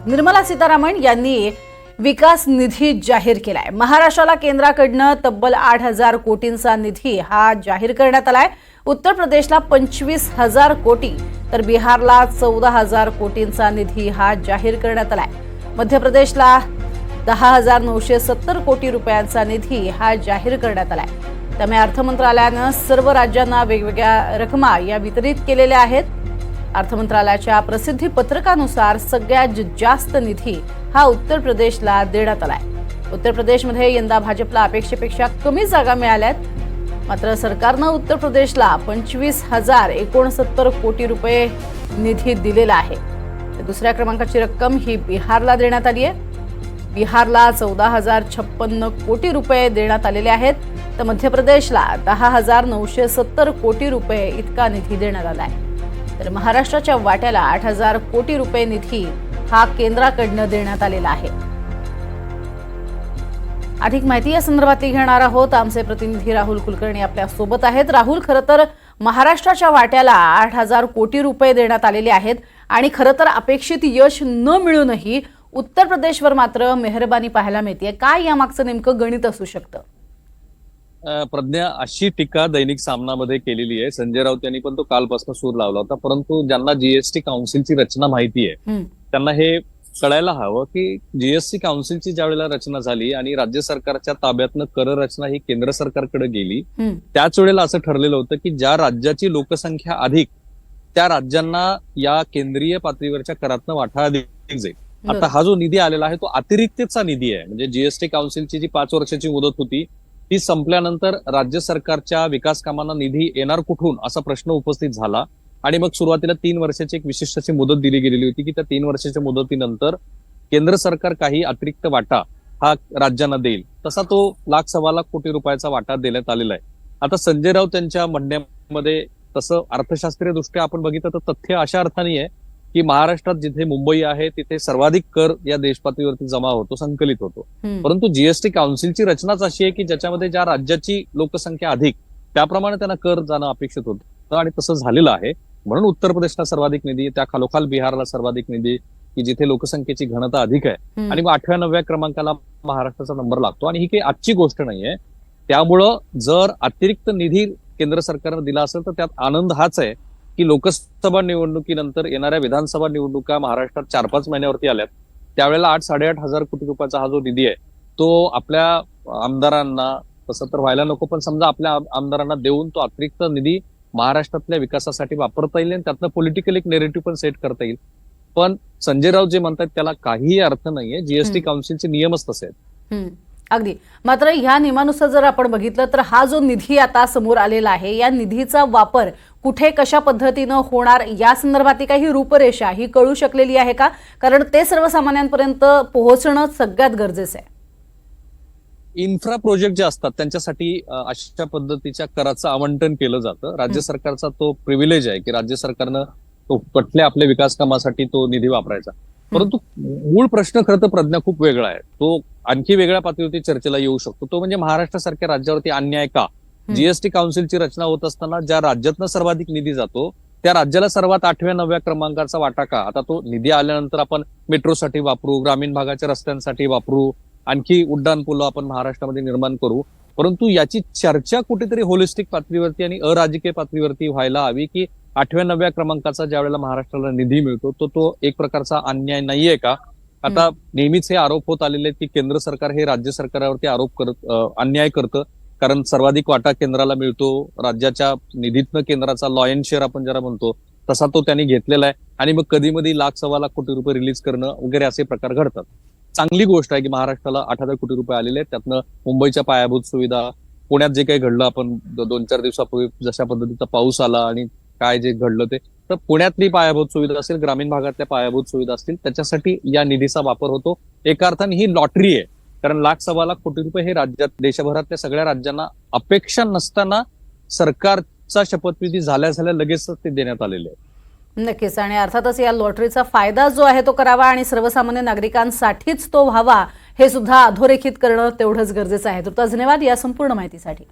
निर्मला सीतारामन यांनी विकास निधी जाहीर केलाय। महाराष्ट्राला केंद्राकडनं तब्बल 8,000 कोटींचा निधी हा जाहीर करण्यात आलाय। उत्तर प्रदेशला 25,000 कोटी तर बिहारला 14,000 कोटींचा निधी हा जाहीर करण्यात आलाय। मध्य प्रदेशला 10,970 कोटी रुपयांचा निधी हा जाहीर करण्यात आलाय। त्यामुळे अर्थ मंत्रालयानं सर्व राज्यांना वेगवेगळ्या रकमा या वितरित केलेल्या आहेत। अर्थ मंत्रालयाच्या प्रसिद्धी पत्रकानुसार सगळ्यात जास्त निधी हा उत्तर प्रदेशला देण्यात आलाय। उत्तर प्रदेशमध्ये यंदा भाजपला अपेक्षेपेक्षा कमी जागा मिळाल्यात। मात्र सरकारनं उत्तर प्रदेशला 25,069 कोटी रुपये निधी दिलेला आहे। तर दुसऱ्या क्रमांकाची रक्कम ही बिहारला देण्यात आली आहे। बिहारला 14,056 कोटी रुपये देण्यात आलेले आहेत। तर मध्य प्रदेशला 10,970 कोटी रुपये इतका निधी देण्यात आला आहे। तर महाराष्ट्राच्या वाट्याला 8,000 कोटी रुपये निधी हा केंद्राकडनं देण्यात आलेला आहे। अधिक माहिती या संदर्भातली घेणार आहोत। आमचे प्रतिनिधी राहुल कुलकर्णी आपल्या सोबत आहेत। राहुल, खरं तर महाराष्ट्राच्या वाट्याला 8,000 कोटी रुपये देण्यात आलेले आहेत आणि खरं तर अपेक्षित यश न मिळूनही उत्तर प्रदेशवर मात्र मेहरबानी पाहायला मिळते। काय यामागचं नेमकं गणित असू शकतं? प्रज्ञा, अशी टीका दैनिक सामनामध्ये केलेली आहे। संजय राऊत यांनी पण तो कालपासून सूर लावला होता, परंतु ज्यांना जीएसटी काउन्सिलची रचना माहिती आहे त्यांना हे कळायला हवं की जीएसटी काउन्सिलची ज्या वेळेला रचना झाली आणि राज्य सरकारच्या ताब्यातनं कर रचना ही केंद्र सरकारकडे गेली, त्याच वेळेला असं ठरलेलं होतं की ज्या राज्याची लोकसंख्या अधिक त्या राज्यांना या केंद्रीय पातळीवरच्या करातनं वाटा अधिक जाईल। आता हा जो निधी आलेला आहे तो अतिरिक्तचा निधी आहे। म्हणजे जीएसटी काउन्सिलची जी 5 वर्षाची मुदत होती ती संपल्यानंतर राज्य सरकारच्या विकास कामांना निधी येणार कुठून असा प्रश्न उपस्थित झाला आणि मग सुरुवातीला 3 वर्षाची एक विशिष्ट अशी मुदत दिली गेलेली होती की त्या 3 वर्षाच्या मुदतीनंतर केंद्र सरकार काही अतिरिक्त वाटा हा राज्यांना देईल। तसा तो 1,00,000-1,15,00,000 कोटी रुपयाचा वाटा देण्यात आलेला आहे। आता संजय राऊत यांच्या म्हणण्यामध्ये तसं अर्थशास्त्रीय दृष्ट्या आपण बघितलं तर तथ्य अशा अर्थाने आहे की महाराष्ट्रात जिथे मुंबई आहे तिथे सर्वाधिक कर या देश पातळीवरती जमा होतो, संकलित होतो। परंतु जीएसटी काउन्सिलची रचनाच अशी आहे की ज्याच्यामध्ये ज्या राज्याची लोकसंख्या अधिक त्याप्रमाणे त्यांना कर जाणं अपेक्षित होतं आणि तसं झालेलं आहे। म्हणून उत्तर प्रदेशला सर्वाधिक निधी, त्या खालोखाल बिहारला सर्वाधिक निधी की जिथे लोकसंख्येची घनता अधिक आहे आणि 8व्या-9व्या क्रमांकाला महाराष्ट्राचा नंबर लागतो। आणि ही काही आजची गोष्ट नाहीये। त्यामुळं जर अतिरिक्त निधी केंद्र सरकारनं दिला असेल तर त्यात आनंद हाच आहे की लोकसभा निवडणुकीनंतर येणाऱ्या विधानसभा निवडणुका महाराष्ट्रात 4-5 महिन्यावरती आल्यात। त्यावेळेला 8,000-8,500 कोटी रुपयाचा हा जो निधी आहे तो आपल्या आमदारांना, तसं तर व्हायला नको पण समजा आपल्या आमदारांना देऊन तो अतिरिक्त निधी महाराष्ट्रातल्या विकासासाठी वापरता येईल आणि त्यातनं पॉलिटिकल एक नेरेटिव्ह पण सेट करता येईल। पण संजय राऊत जे म्हणतात त्याला काहीही अर्थ नाहीये। जीएसटी काउन्सिलचे नियमच तसे आहेत। अगदी। मात्र ह्या नियमानुसार जर आपण बघितलं तर हा जो निधी आता समोर आलेला आहे या निधीचा वापर कुठे कशा पद्धतीनं होणार या संदर्भातली काही रूपरेषा ही कळू शकलेली आहे का? कारण ते सर्वसामान्यांपर्यंत पोहोचणं सगळ्यात गरजेचं आहे। इन्फ्रा प्रोजेक्ट जे असतात त्यांच्यासाठी अशा पद्धतीच्या कराचं आवंटन केलं जातं। राज्य सरकारचा तो प्रिव्हिलेज आहे की राज्य सरकारनं तो कुठल्या आपल्या विकास कामासाठी तो निधी वापरायचा। परंतु मूळ प्रश्न खरं तर प्रज्ञा खूप वेगळा आहे, तो आणखी वेगळ्या पातळीवरती चर्चेला येऊ शकतो। तो म्हणजे महाराष्ट्रासारख्या राज्यावरती अन्याय का? जीएसटी काउन्सिलची रचना होत असताना ज्या राज्यातनं सर्वाधिक निधी जातो त्या राज्याला सर्वात 8व्या-9व्या क्रमांकाचा वाटा का? आता तो निधी आल्यानंतर आपण मेट्रोसाठी वापरू, ग्रामीण भागाच्या रस्त्यांसाठी वापरू, आणखी उड्डाण पुलं आपण महाराष्ट्रामध्ये निर्माण करू, परंतु याची चर्चा कुठेतरी होलिस्टिक पातळीवरती आणि अराजकीय पातळीवरती व्हायला हवी की 8व्या-9व्या क्रमांकाचा ज्या वेळेला महाराष्ट्राला निधी मिळतो तो एक प्रकारचा अन्याय नाहीये का? आता नेहमीच हे आरोप होत आलेले आहेत की केंद्र सरकार हे राज्य सरकारावरती अन्याय करतं कारण सर्वाधिक वाटा केंद्राला मिळतो। राज्याच्या निधीतनं केंद्राचा लॉयन शेअर आपण ज्याला म्हणतो तसा तो त्यांनी घेतलेला आहे आणि मग कधी 1,00,000-1,15,00,000 कोटी रुपये रिलीज करणं वगैरे असे प्रकार घडतात। चांगली गोष्ट आहे की महाराष्ट्राला 8,000 कोटी रुपये आलेले आहेत। त्यातनं मुंबईच्या पायाभूत सुविधा, पुण्यात जे काही घडलं, आपण 2-4 दिवसापूर्वी जशा पद्धतीचा पाऊस आला आणि काय जे घडलं ते, तर पुण्यातली पायाभूत सुविधा असेल, ग्रामीण भागातल्या पायाभूत सुविधा असतील, त्याच्यासाठी या निधीचा वापर होतो। एका अर्थाने ही लॉटरी आहे कारण 1,00,000-1,15,00,000 कोटी रुपये हे राज्यात, देशभरातल्या सगळ्या राज्यांना अपेक्षा नसताना सरकारचा शपथविधी झाल्या लगेचच ते देण्यात आलेले आहे। नक्कीच। आणि अर्थातच या लॉटरीचा फायदा जो आहे तो करावा आणि सर्वसामान्य नागरिकांसाठीच तो व्हावा हे सुद्धा अधोरेखित करणं तेवढंच गरजेचं आहे। तर धन्यवाद या संपूर्ण माहितीसाठी।